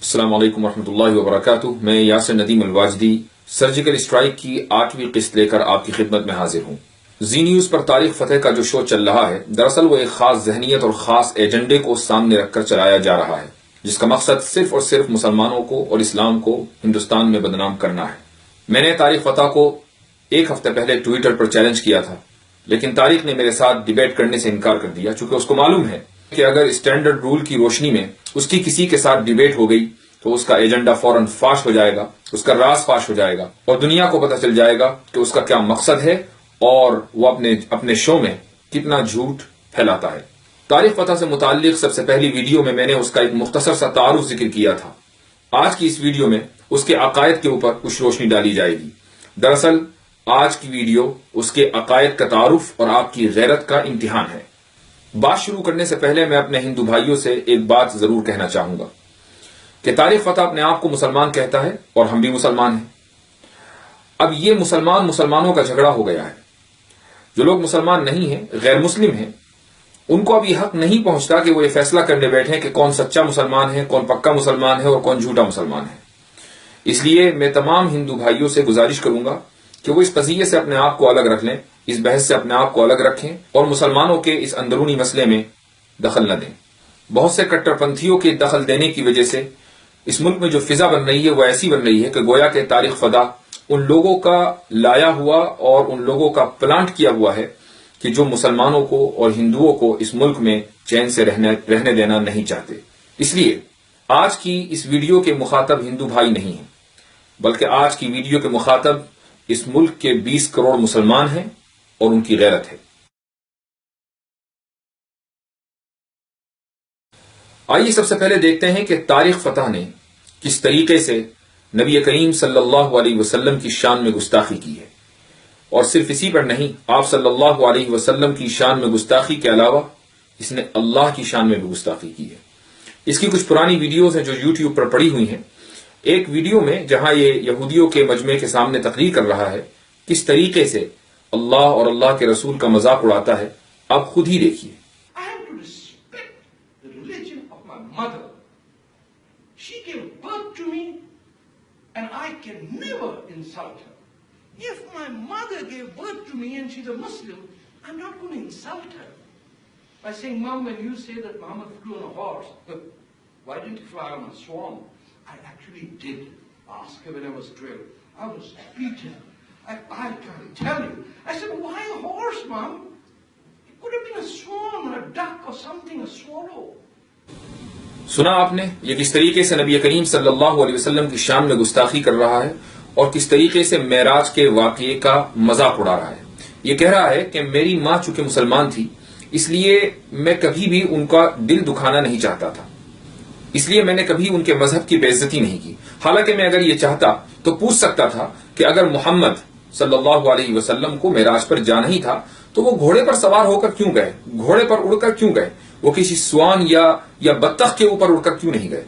السلام علیکم ورحمۃ اللہ وبرکاتہ۔ میں یاسر ندیم الواجدی سرجیکل اسٹرائک کی 8ویں قسط لے کر آپ کی خدمت میں حاضر ہوں۔ زی نیوز پر تاریخ فتح کا جو شو چل رہا ہے، دراصل وہ ایک خاص ذہنیت اور خاص ایجنڈے کو سامنے رکھ کر چلایا جا رہا ہے، جس کا مقصد صرف اور صرف مسلمانوں کو اور اسلام کو ہندوستان میں بدنام کرنا ہے۔ میں نے تاریخ فتح کو ایک ہفتے پہلے ٹویٹر پر چیلنج کیا تھا، لیکن تاریخ نے میرے ساتھ ڈیبیٹ کرنے سے انکار کر دیا، چونکہ اس کو معلوم ہے کہ اگر اسٹینڈرڈ رول کی روشنی میں اس کی کسی کے ساتھ ڈیبیٹ ہو گئی تو اس کا ایجنڈا فوراً فاش ہو جائے گا، اس کا راز فاش ہو جائے گا اور دنیا کو پتہ چل جائے گا کہ اس کا کیا مقصد ہے اور وہ اپنے شو میں کتنا جھوٹ پھیلاتا ہے۔ تاریخ فتح سے متعلق سب سے پہلی ویڈیو میں نے اس کا ایک مختصر سا تعارف ذکر کیا تھا۔ آج کی اس ویڈیو میں اس کے عقائد کے اوپر کچھ روشنی ڈالی جائے گی۔ دراصل آج کی ویڈیو اس کے عقائد کا تعارف اور آپ کی غیرت کا امتحان ہے۔ بات شروع کرنے سے پہلے میں اپنے ہندو بھائیوں سے ایک بات ضرور کہنا چاہوں گا کہ تاریخ فتح اپنے آپ کو مسلمان کہتا ہے اور ہم بھی مسلمان ہیں۔ اب یہ مسلمانوں کا جھگڑا ہو گیا ہے۔ جو لوگ مسلمان نہیں ہیں، غیر مسلم ہیں، ان کو اب یہ حق نہیں پہنچتا کہ وہ یہ فیصلہ کرنے بیٹھیں کہ کون سچا مسلمان ہے، کون پکا مسلمان ہے اور کون جھوٹا مسلمان ہے۔ اس لیے میں تمام ہندو بھائیوں سے گزارش کروں گا کہ وہ اس قضیے سے اپنے آپ کو الگ رکھ لیں، اس بحث سے اپنے آپ کو الگ رکھیں اور مسلمانوں کے اس اندرونی مسئلے میں دخل نہ دیں۔ بہت سے کٹر پنتھیوں کے دخل دینے کی وجہ سے اس ملک میں جو فضا بن رہی ہے وہ ایسی بن رہی ہے کہ گویا کہ تاریخ فتح ان لوگوں کا لایا ہوا اور ان لوگوں کا پلانٹ کیا ہوا ہے کہ جو مسلمانوں کو اور ہندوؤں کو اس ملک میں چین سے رہنے دینا نہیں چاہتے۔ اس لیے آج کی اس ویڈیو کے مخاطب ہندو بھائی نہیں ہیں، بلکہ آج کی ویڈیو کے مخاطب اس ملک کے 20 کروڑ مسلمان ہیں اور ان کی غیرت ہے۔ آئیے سب سے پہلے دیکھتے ہیں کہ تاریخ فتح نے کس طریقے سے نبی کریم صلی اللہ علیہ وسلم کی شان میں گستاخی کی ہے، اور صرف اسی پر نہیں، آپ صلی اللہ علیہ وسلم کی شان میں گستاخی کے علاوہ اس نے اللہ کی شان میں بھی گستاخی کی ہے۔ اس کی کچھ پرانی ویڈیوز ہیں جو یوٹیوب پر پڑی ہوئی ہیں۔ ایک ویڈیو میں جہاں یہ یہودیوں کے مجمع کے سامنے تقریر کر رہا ہے، کس طریقے سے اللہ اور اللہ کے رسول کا مذاق اڑاتا ہے، آپ خود ہی دیکھیے۔ Mother. She gave birth to me and I can never insult her. If my mother gave birth to me and she's a Muslim, I'm not going to insult her by saying, Mom, when you say that Muhammad flew on a horse, why didn't he fly on a swan? I actually did ask her when I was 12. I was beaten. I can't tell you. I said, why a horse, Mom? It could have been a swan or a duck or something, a swallow. سنا آپ نے یہ کس طریقے سے نبی کریم صلی اللہ علیہ وسلم کی شان میں گستاخی کر رہا ہے اور کس طریقے سے معراج کے واقعے کا مذاق اڑا رہا ہے۔ یہ کہہ رہا ہے کہ میری ماں چونکہ مسلمان تھی، اس لیے میں کبھی بھی ان کا دل دکھانا نہیں چاہتا تھا، اس لیے میں نے کبھی ان کے مذہب کی بے عزتی نہیں کی۔ حالانکہ میں اگر یہ چاہتا تو پوچھ سکتا تھا کہ اگر محمد صلی اللہ علیہ وسلم کو معراج پر جانا ہی تھا تو وہ گھوڑے پر سوار ہو کر کیوں گئے، گھوڑے پر اڑ کر کیوں گئے، وہ کسی سوان یا بطخ کے اوپر اڑ کر کیوں نہیں گئے؟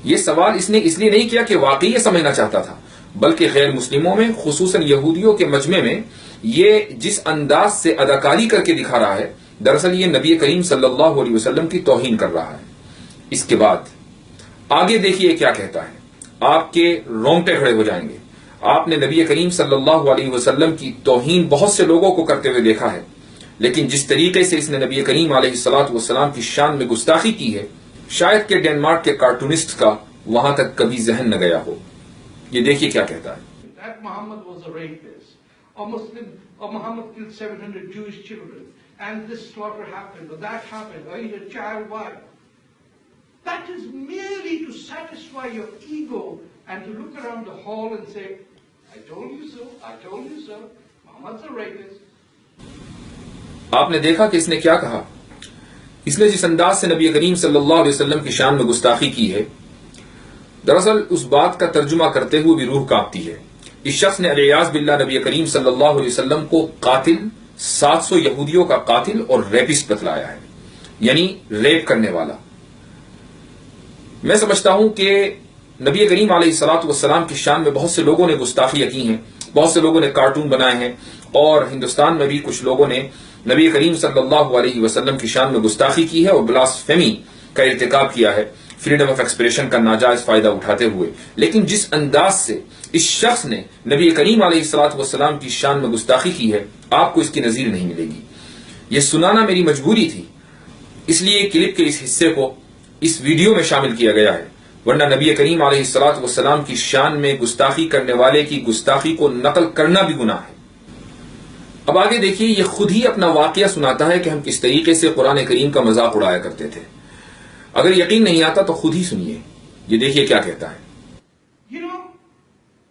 یہ سوال اس نے اس لیے نہیں کیا کہ واقعی یہ سمجھنا چاہتا تھا، بلکہ غیر مسلموں میں خصوصاً یہودیوں کے مجمع میں یہ جس انداز سے اداکاری کر کے دکھا رہا ہے، دراصل یہ نبی کریم صلی اللہ علیہ وسلم کی توہین کر رہا ہے۔ اس کے بعد آگے دیکھیے کیا کہتا ہے، آپ کے رونگٹے کھڑے ہو جائیں گے۔ آپ نے نبی کریم صلی اللہ علیہ وسلم کی توہین بہت سے لوگوں کو کرتے ہوئے دیکھا ہے، لیکن جس طریقے سے اس نے نبی کریم علیہ الصلوۃ والسلام کی شان میں گستاخی کی ہے، شاید کہ ڈینمارک کے کارٹونسٹ کا وہاں تک کبھی ذہن نہ گیا ہو۔ یہ دیکھیے کیا کہتا ہے۔ That Muhammad was a rapist, or Muhammad killed 700 Jewish children, and this slaughter happened, or that happened, or he had a child wife. That is merely to satisfy your ego and to look around the hall and say, I told you so, I told you so, Muhammad's a rapist. آپ نے دیکھا کہ اس نے کیا کہا۔ اس نے جس انداز سے نبی کریم صلی اللہ علیہ وسلم کی شان میں گستاخی کی ہے، دراصل اس بات کا ترجمہ کرتے ہوئے بھی روح کانپتی ہے۔ اس شخص نے علیاذ باللہ نبی کریم صلی اللہ علیہ وسلم کو قاتل، 700 یہودیوں کا قاتل اور ریپسٹ بتلایا ہے، یعنی ریپ کرنے والا۔ میں سمجھتا ہوں کہ نبی کریم علیہ الصلوۃ والسلام کی شان میں بہت سے لوگوں نے گستاخیاں کی ہیں، بہت سے لوگوں نے کارٹون بنائے ہیں، اور ہندوستان میں بھی کچھ لوگوں نے نبی کریم صلی اللہ علیہ وسلم کی شان میں گستاخی کی ہے اور بلاسفیمی کا ارتکاب کیا ہے۔ فریڈم آف ایکسپریشن کا ناجائز فائدہ اٹھاتے ہوئے، لیکن جس انداز سے اس شخص نے نبی کریم علیہ الصلوۃ والسلام کی شان میں گستاخی کی ہے، آپ کو اس کی نظیر نہیں ملے گی۔ یہ سنانا میری مجبوری تھی، اس لیے کلپ کے اس حصے کو اس ویڈیو میں شامل کیا گیا ہے، ورنہ نبی کریم علیہ الصلوۃ والسلام کی شان میں گستاخی کرنے والے کی گستاخی کو نقل کرنا بھی گناہ ہے۔ اب آگے دیکھیے، یہ خود ہی اپنا واقعہ سناتا ہے کہ ہم کس طریقے سے قرآن کریم کا مذاق اڑایا کرتے تھے۔ اگر یقین نہیں آتا تو خود ہی سنیے، یہ دیکھیے کیا کہتا ہے۔ You know,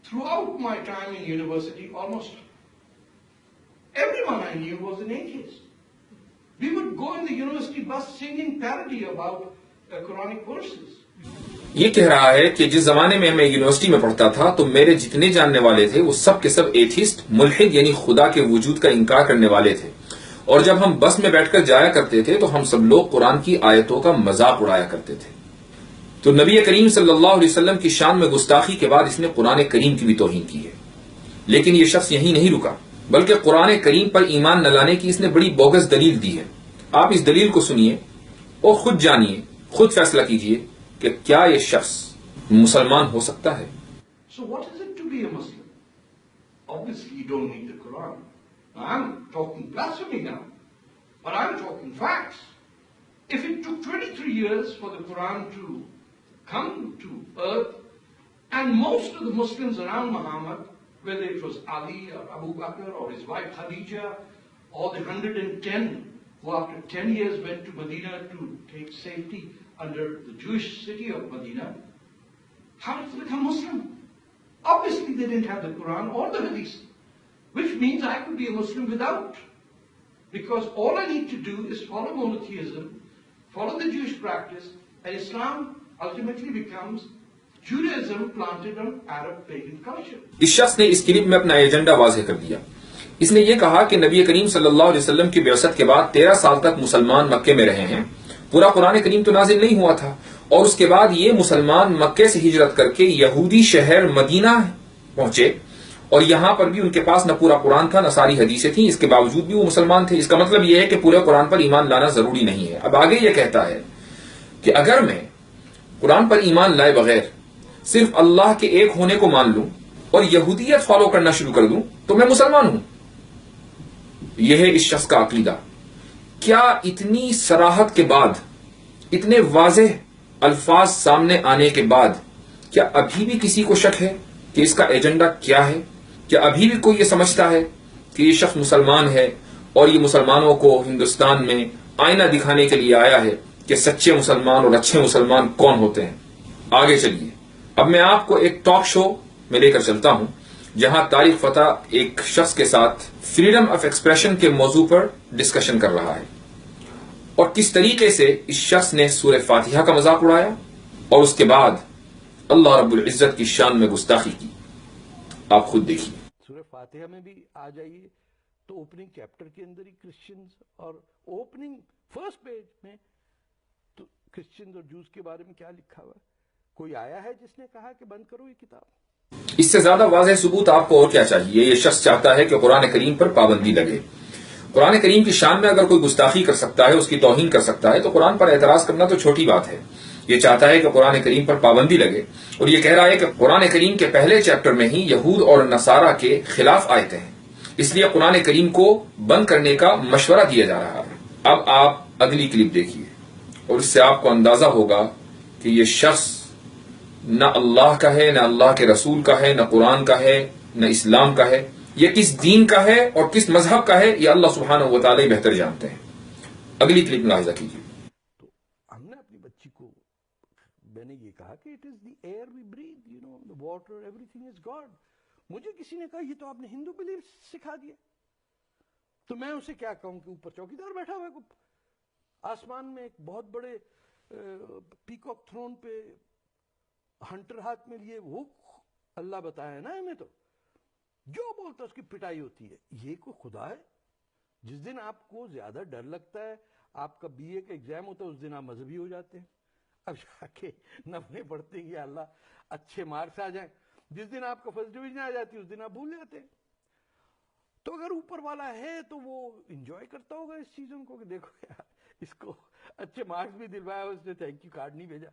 throughout my time in university, almost everyone I knew was an atheist. We would go in the university bus singing parody about Quranic verses. یہ کہہ رہا ہے کہ جس زمانے میں میں یونیورسٹی میں پڑھتا تھا تو میرے جتنے جاننے والے تھے وہ سب کے سب ایتھیسٹ، ملحد یعنی خدا کے وجود کا انکار کرنے والے تھے، اور جب ہم بس میں بیٹھ کر جایا کرتے تھے تو ہم سب لوگ قرآن کی آیتوں کا مذاق اڑایا کرتے تھے۔ تو نبی کریم صلی اللہ علیہ وسلم کی شان میں گستاخی کے بعد اس نے قرآن کریم کی بھی توہین کی ہے۔ لیکن یہ شخص یہیں نہیں رکا، بلکہ قرآن کریم پر ایمان نہ لانے کی اس نے بڑی بوگس دلیل دی ہے۔ آپ اس دلیل کو سنیے اور خود جانیے، خود فیصلہ کیجیے کہ کیا یہ شخص مسلمان ہو سکتا ہے۔ So what is it to be a Muslim? Obviously you don't need the Quran. I'm talking blasphemy now, but I'm talking facts. If it took 23 years for the Quran to come to earth, and most of the Muslims around Muhammad, whether it was Ali or Abu Bakr or his wife Khadija, or the 110 who after 10 years went to Medina to take safety under the Jewish city of Medina, how did they become Muslim? Obviously they didn't have the Quran or the Hadith, which means I could be a Muslim without. Because all I need to do is follow monotheism, follow the Jewish practice, and Islam ultimately becomes Judaism planted on Arab pagan culture. اس شخص نے اس clip میں اپنا agenda واضح کر دیا۔ اس نے یہ کہا کہ نبی کریم صلی اللہ علیہ وسلم کی بعثت کے بعد 13 سال تک مسلمان مکے میں رہے ہیں، پورا قرآن کریم تو نازل نہیں ہوا تھا، اور اس کے بعد یہ مسلمان مکے سے ہجرت کر کے یہودی شہر مدینہ پہنچے، اور یہاں پر بھی ان کے پاس نہ پورا قرآن تھا نہ ساری حدیثیں تھیں، اس کے باوجود بھی وہ مسلمان تھے۔ اس کا مطلب یہ ہے کہ پورے قرآن پر ایمان لانا ضروری نہیں ہے۔ اب آگے یہ کہتا ہے کہ اگر میں قرآن پر ایمان لائے بغیر صرف اللہ کے ایک ہونے کو مان لوں اور یہودیت فالو کرنا شروع کر دوں تو میں مسلمان ہوں۔ یہ ہے اس شخص کا عقیدہ۔ کیا اتنی صراحت کے بعد، اتنے واضح الفاظ سامنے آنے کے بعد، کیا ابھی بھی کسی کو شک ہے کہ اس کا ایجنڈا کیا ہے؟ کیا ابھی بھی کوئی یہ سمجھتا ہے کہ یہ شخص مسلمان ہے اور یہ مسلمانوں کو ہندوستان میں آئینہ دکھانے کے لیے آیا ہے کہ سچے مسلمان اور اچھے مسلمان کون ہوتے ہیں؟ آگے چلیے، اب میں آپ کو ایک ٹاک شو میں لے کر چلتا ہوں جہاں طارق فتح ایک شخص کے ساتھ فریڈم آف ایکسپریشن کے موضوع پر ڈسکشن کر رہا ہے، اور کس طریقے سے اس شخص نے سورہ فاتحہ کا مذاق اڑایا اور اس کے بعد اللہ رب العزت کی شان میں گستاخی کی۔ آپ خود دیکھیے۔ سورہ فاتحہ میں بھی آ جائیے تو اوپننگ چیپٹر کے اندر ہی کرسچنز، اور اوپننگ فرسٹ پیج میں تو کرسچنز اور جوز کے بارے میں کیا لکھا ہوا ہے؟ کوئی آیا ہے جس نے کہا کہ بند کرو یہ کتاب؟ اس سے زیادہ واضح ثبوت آپ کو اور کیا چاہیے؟ یہ شخص چاہتا ہے کہ قرآن کریم پر پابندی لگے۔ قرآن کریم کی شان میں اگر کوئی گستاخی کر سکتا ہے، اس کی توہین کر سکتا ہے، تو قرآن پر اعتراض کرنا تو چھوٹی بات ہے۔ یہ چاہتا ہے کہ قرآن کریم پر پابندی لگے، اور یہ کہہ رہا ہے کہ قرآن کریم کے پہلے چیپٹر میں ہی یہود اور نصارہ کے خلاف آیتیں ہیں، اس لیے قرآن کریم کو بند کرنے کا مشورہ دیا جا رہا ہے۔ اب آپ اگلی کلپ دیکھیے اور اس سے آپ کو اندازہ ہوگا کہ یہ شخص نہ اللہ کا ہے، نہ اللہ کے رسول کا ہے، نہ قرآن کا ہے، نہ اسلام کا ہے، یہ کس دین کا ہے اور کس مذہب کا ہے یہ اللہ سبحانہ و تعالی بہتر جانتے ہیں۔ اگلی کلپ ملاحظہ کیجیے۔ تو ہم نے اپنی بچی کو، میں نے یہ کہا کہ it is the air we breathe, you know, the water, everything is God. مجھے کسی نے کہا یہ تو آپ نے ہندو بلیف سکھا دیا، تو میں اسے کیا کہوں کہ اوپر چوکیدار بیٹھا ہوا ہے آسمان میں ایک بہت بڑے پیکاک تھرون پہ، ہنٹر ہاتھ میں لیے، وہ اللہ بتایا ہے نا ہمیں، تو جو بولتا اس کی پٹائی ہوتی ہے۔ یہ کوئی خدا ہے؟ جس دن آپ کو زیادہ ڈر لگتا ہے، آپ کا بی اے کا ایگزام ہوتا ہے، اس دن آپ مذہبی ہو جاتے ہیں، اب جا کے نفلیں پڑھتے ہیں کہ اللہ اچھے مارکس آ جائیں۔ جس دن آپ کا فرسٹ ڈویژن آ جاتی ہے اس دن آپ بھول جاتے ہیں۔ تو اگر اوپر والا ہے تو وہ انجوائے کرتا ہوگا اس چیزوں کو کہ دیکھو یار اس کو اچھے مارکس بھی دلوایا، اس نے تھینک یو کارڈ نہیں بھیجا۔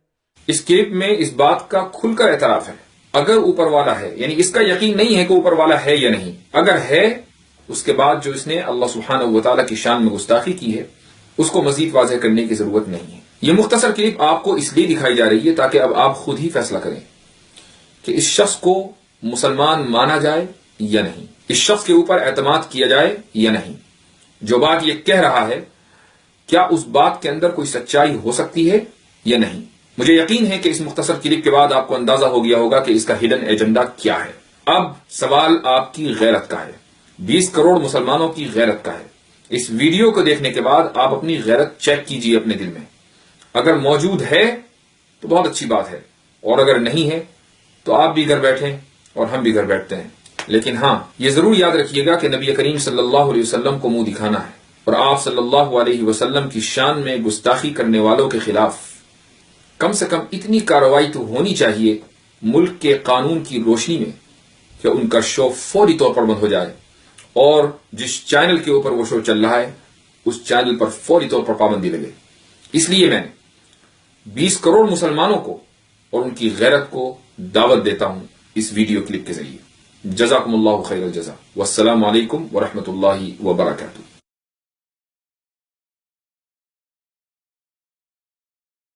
اس کلپ میں اس بات کا کھل کر اعتراف ہے، اگر اوپر والا ہے، یعنی اس کا یقین نہیں ہے کہ اوپر والا ہے یا نہیں، اگر ہے اس کے بعد جو اس نے اللہ سبحانہ و تعالیٰ کی شان میں گستاخی کی ہے اس کو مزید واضح کرنے کی ضرورت نہیں ہے۔ یہ مختصر کلپ آپ کو اس لیے دکھائی جا رہی ہے تاکہ اب آپ خود ہی فیصلہ کریں کہ اس شخص کو مسلمان مانا جائے یا نہیں، اس شخص کے اوپر اعتماد کیا جائے یا نہیں۔ جو بات یہ کہہ رہا ہے کیا اس بات کے اندر کوئی سچائی ہو سکتی ہے یا نہیں؟ مجھے یقین ہے کہ اس مختصر کلپ کے بعد آپ کو اندازہ ہو گیا ہوگا کہ اس کا ہڈن ایجنڈا کیا ہے۔ اب سوال آپ کی غیرت کا ہے، 20 کروڑ مسلمانوں کی غیرت کا ہے۔ اس ویڈیو کو دیکھنے کے بعد آپ اپنی غیرت چیک کیجئے اپنے دل میں، اگر موجود ہے تو بہت اچھی بات ہے، اور اگر نہیں ہے تو آپ بھی گھر بیٹھیں اور ہم بھی گھر بیٹھتے ہیں۔ لیکن ہاں، یہ ضرور یاد رکھیے گا کہ نبی کریم صلی اللہ علیہ وسلم کو منہ دکھانا ہے، اور آپ صلی اللہ علیہ وسلم کی شان میں گستاخی کرنے والوں کے خلاف کم سے کم اتنی کارروائی تو ہونی چاہیے ملک کے قانون کی روشنی میں کہ ان کا شو فوری طور پر بند ہو جائے، اور جس چینل کے اوپر وہ شو چل رہا ہے اس چینل پر فوری طور پر پابندی لگے۔ اس لیے میں نے 20 کروڑ مسلمانوں کو اور ان کی غیرت کو دعوت دیتا ہوں اس ویڈیو کلپ کے ذریعے۔ جزاکم اللہ خیر الجزا، والسلام علیکم ورحمۃ اللہ وبرکاتہ۔